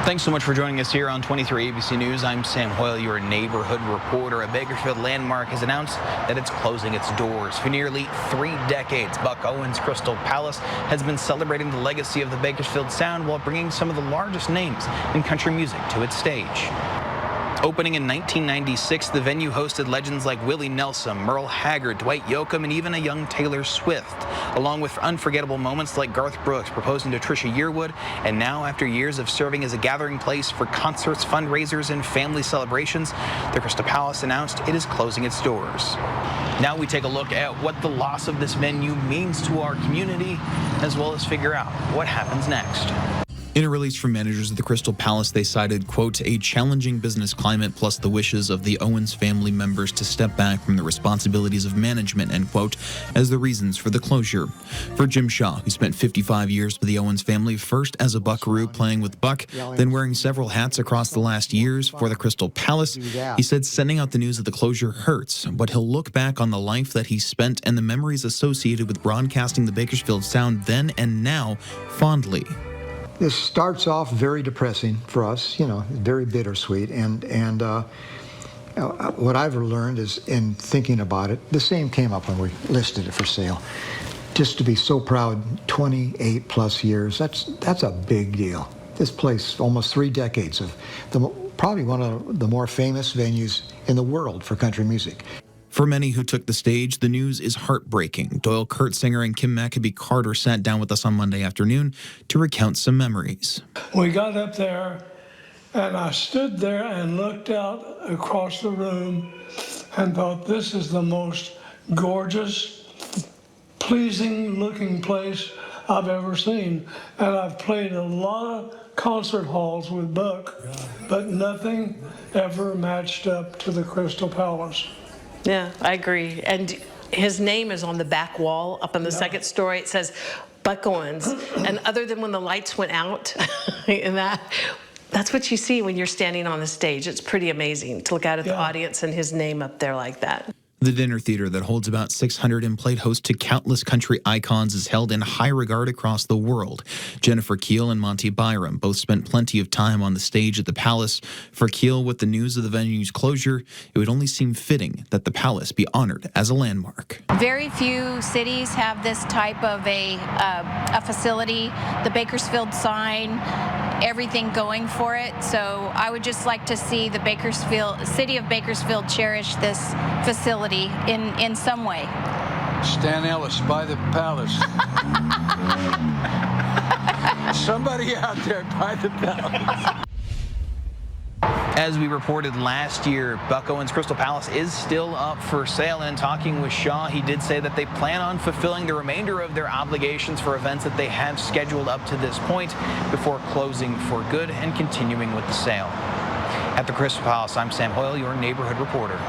Thanks so much for joining us here on 23 ABC News. I'm Sam Hoyle, your neighborhood reporter. A Bakersfield landmark has announced that it's closing its doors. For nearly 3 decades, Buck Owens Crystal Palace has been celebrating the legacy of the Bakersfield sound while bringing some of the largest names in country music to its stage. Opening in 1996, the venue hosted legends like Willie Nelson, Merle Haggard, Dwight Yoakam, and even a young Taylor Swift, along with unforgettable moments like Garth Brooks proposing to Trisha Yearwood. And now, after years of serving as a gathering place for concerts, fundraisers, and family celebrations, the Crystal Palace announced it is closing its doors. Now we take a look at what the loss of this venue means to our community, as well as figure out what happens next. In a release from managers of the Crystal Palace, they cited, quote, a challenging business climate plus the wishes of the Owens family members to step back from the responsibilities of management, end quote, as the reasons for the closure. For Jim Shaw, who spent 55 years with the Owens family, first as a buckaroo playing with Buck, then wearing several hats across the last years for the Crystal Palace, he said sending out the news of the closure hurts, but he'll look back on the life that he spent and the memories associated with broadcasting the Bakersfield sound then and now fondly. This starts off very depressing for us, very bittersweet. And what I've learned is, in thinking about it, the same came up when we listed it for sale. Just to be so proud, 28 plus years, that's a big deal. This place, almost 3 decades of probably one of the more famous venues in the world for country music. For many who took the stage, the news is heartbreaking. Doyle Kurtzinger and Kim Maccabee Carter sat down with us on Monday afternoon to recount some memories. We got up there, and I stood there and looked out across the room and thought, this is the most gorgeous, pleasing-looking place I've ever seen. And I've played a lot of concert halls with Buck, but nothing ever matched up to the Crystal Palace. Yeah, I agree. And his name is on the back wall up on the second story. It says Buck Owens. And other than when the lights went out, and that's what you see when you're standing on the stage. It's pretty amazing to look out at the audience and his name up there like that. The dinner theater that holds about 600 and played host to countless country icons is held in high regard across the world. Jennifer Keel and Monty Byram both spent plenty of time on the stage at the Palace. For Keel, with the news of the venue's closure, it would only seem fitting that the Palace be honored as a landmark. Very few cities have this type of a facility, the Bakersfield sign, everything going for it. So I would just like to see the city of Bakersfield cherish this facility in some way. Stan Ellis, buy the Palace. Somebody out there, buy the Palace. As we reported last year, Buck Owens Crystal Palace is still up for sale. And talking with Shaw, he did say that they plan on fulfilling the remainder of their obligations for events that they have scheduled up to this point before closing for good and continuing with the sale. At the Crystal Palace, I'm Sam Hoyle, your neighborhood reporter.